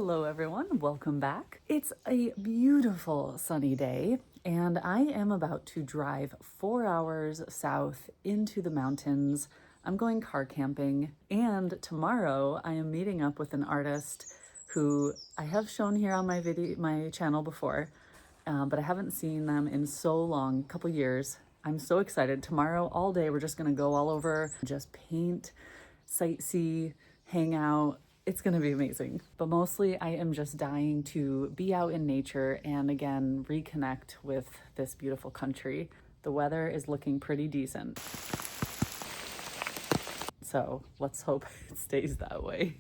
Hello everyone, welcome back. It's a beautiful sunny day and I am about to drive 4 hours south into the mountains. I'm going car camping, and tomorrow I am meeting up with an artist who I have shown here on my channel before, but I haven't seen them in so long, a couple years. I'm so excited. Tomorrow all day we're just gonna go all over, just paint, sightsee, hang out. It's gonna be amazing. But mostly I am just dying to be out in nature and again reconnect with this beautiful country. The weather is looking pretty decent. So let's hope it stays that way.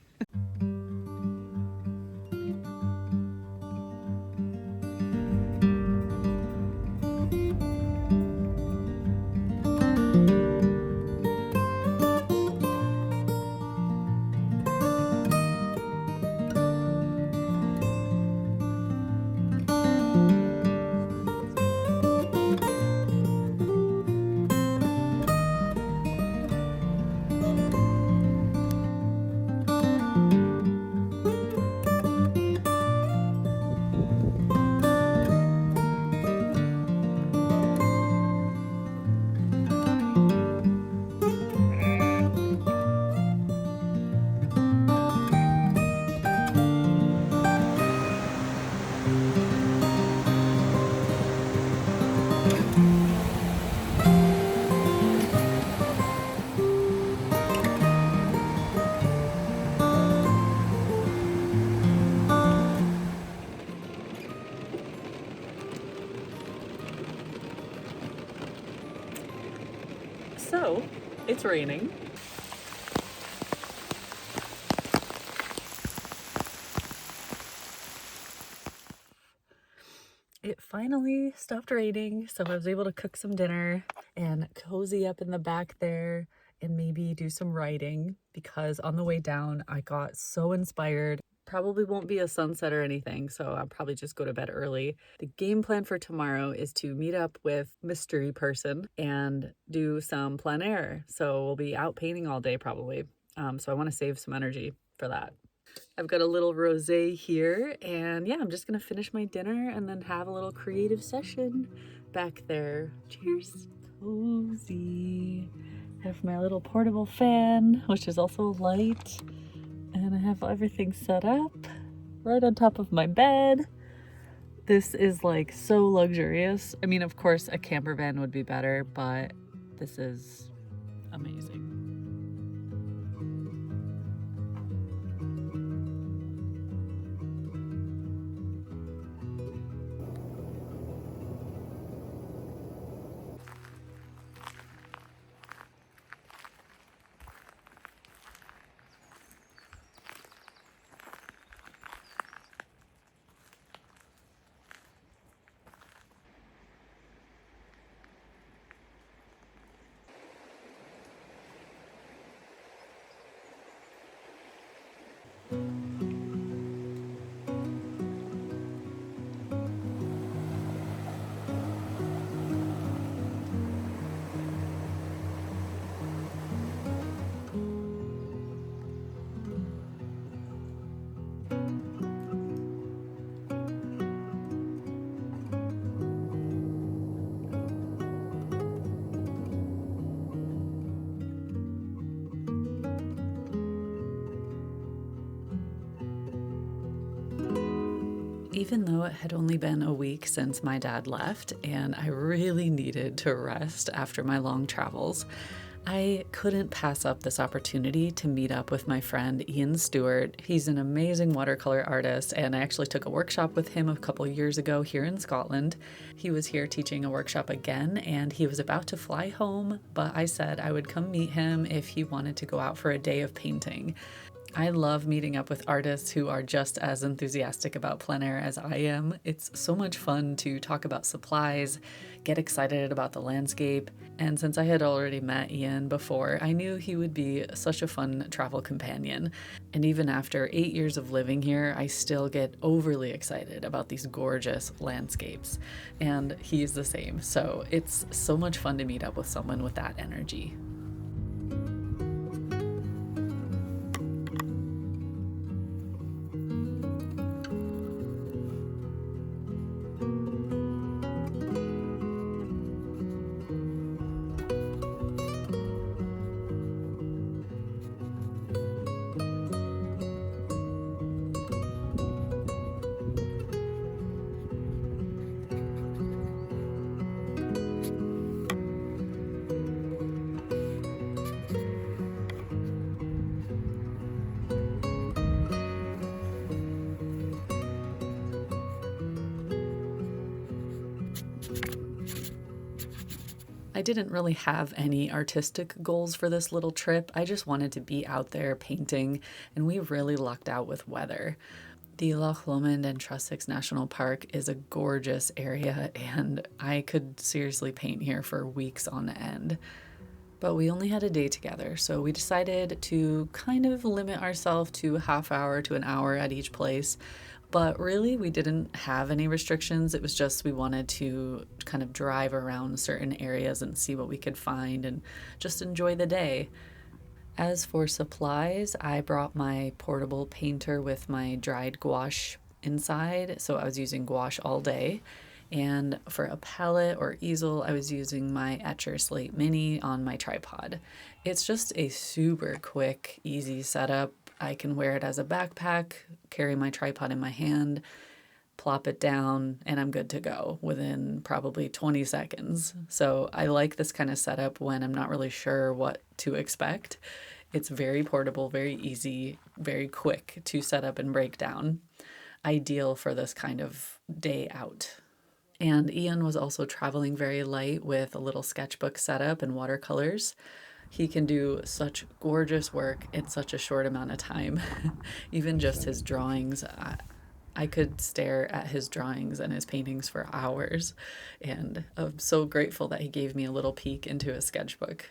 So it's raining. It finally stopped raining, so I was able to cook some dinner and cozy up in the back there and maybe do some writing, because on the way down I got so inspired. Probably won't be a sunset or anything, so I'll probably just go to bed early. The game plan for tomorrow is to meet up with mystery person and do some plein air. So we'll be out painting all day probably. So I want to save some energy for that. I've got a little rosé here, and yeah, I'm just gonna finish my dinner and then have a little creative session back there. Cheers. Cozy. I have my little portable fan, which is also light, and I have everything set up right on top of my bed. This is like so luxurious. I mean, of course, a camper van would be better, but this is amazing. Even though it had only been a week since my dad left and I really needed to rest after my long travels, I couldn't pass up this opportunity to meet up with my friend Iain Stewart. He's an amazing watercolor artist, and I actually took a workshop with him a couple years ago here in Scotland. He was here teaching a workshop again, and he was about to fly home, but I said I would come meet him if he wanted to go out for a day of painting. I love meeting up with artists who are just as enthusiastic about plein air as I am. It's so much fun to talk about supplies, get excited about the landscape, and since I had already met Iain before, I knew he would be such a fun travel companion. And even after 8 years of living here, I still get overly excited about these gorgeous landscapes, and he's the same. So it's so much fun to meet up with someone with that energy. didn't really have any artistic goals for this little trip. I just wanted to be out there painting, and we really lucked out with weather. The Loch Lomond and Trossachs National Park is a gorgeous area, and I could seriously paint here for weeks on end. But we only had a day together, so we decided to kind of limit ourselves to a half hour to an hour at each place. But really, we didn't have any restrictions. It was just we wanted to kind of drive around certain areas and see what we could find and just enjoy the day. As for supplies, I brought my portable painter with my dried gouache inside, so I was using gouache all day. And for a palette or easel, I was using my Etchr Slate Mini on my tripod. It's just a super quick, easy setup. I can wear it as a backpack, carry my tripod in my hand, plop it down, and I'm good to go within probably 20 seconds. So I like this kind of setup when I'm not really sure what to expect. It's very portable, very easy, very quick to set up and break down. Ideal for this kind of day out. And Iain was also traveling very light with a little sketchbook setup and watercolors. He can do such gorgeous work in such a short amount of time. Even just his drawings, I could stare at his drawings and his paintings for hours. And I'm so grateful that he gave me a little peek into his sketchbook.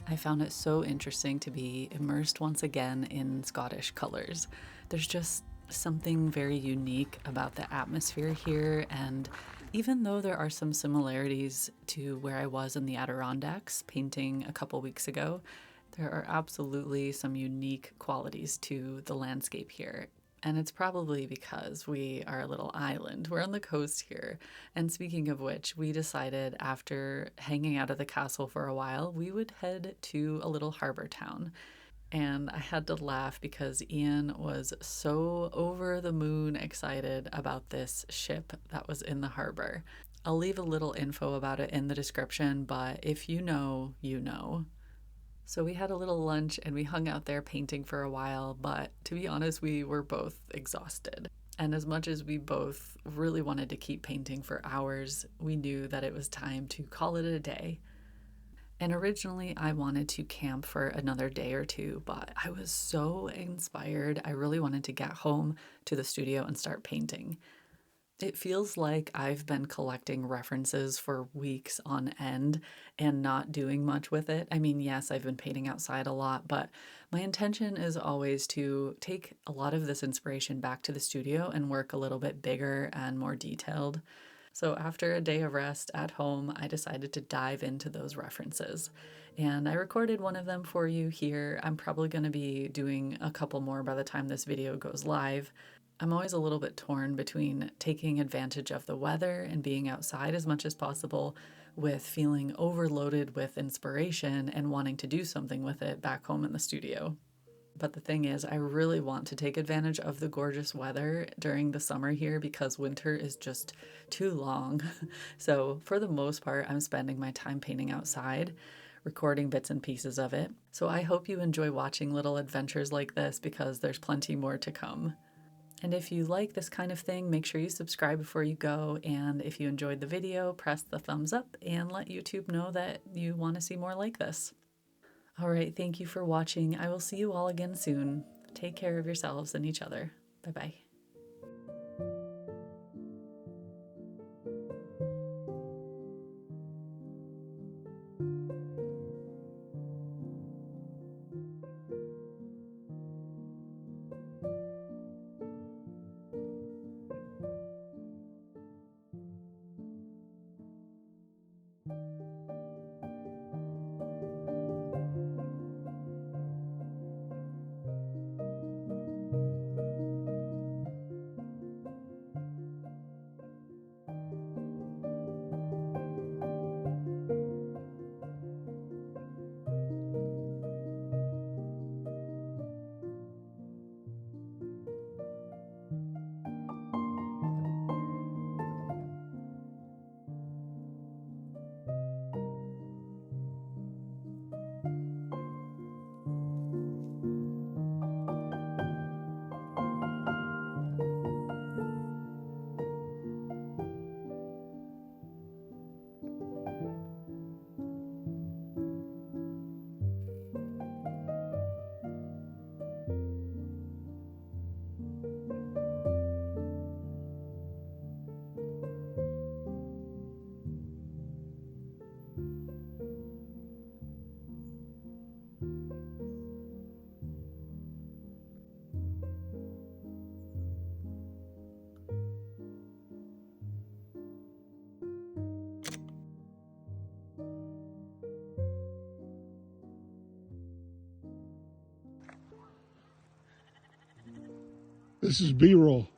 I found it so interesting to be immersed once again in Scottish colours. There's just something very unique about the atmosphere here, and even though there are some similarities to where I was in the Adirondacks painting a couple weeks ago, there are absolutely some unique qualities to the landscape here. And it's probably because we are a little island. We're on the coast here. And speaking of which, we decided after hanging out at the castle for a while, we would head to a little harbor town. And I had to laugh because Iain was so over the moon excited about this ship that was in the harbor. I'll leave a little info about it in the description, but if you know, you know. So we had a little lunch and we hung out there painting for a while, but to be honest, we were both exhausted. And as much as we both really wanted to keep painting for hours, we knew that it was time to call it a day. And originally I wanted to camp for another day or two, but I was so inspired. I really wanted to get home to the studio and start painting. It feels like I've been collecting references for weeks on end and not doing much with it. I mean, yes, I've been painting outside a lot, but my intention is always to take a lot of this inspiration back to the studio and work a little bit bigger and more detailed. So after a day of rest at home, I decided to dive into those references. And I recorded one of them for you here. I'm probably going to be doing a couple more by the time this video goes live. I'm always a little bit torn between taking advantage of the weather and being outside as much as possible with feeling overloaded with inspiration and wanting to do something with it back home in the studio. But the thing is, I really want to take advantage of the gorgeous weather during the summer here because winter is just too long. So for the most part, I'm spending my time painting outside, recording bits and pieces of it. So I hope you enjoy watching little adventures like this because there's plenty more to come. And if you like this kind of thing, make sure you subscribe before you go. And if you enjoyed the video, press the thumbs up and let YouTube know that you want to see more like this. All right, thank you for watching. I will see you all again soon. Take care of yourselves and each other. Bye-bye. This is B-roll.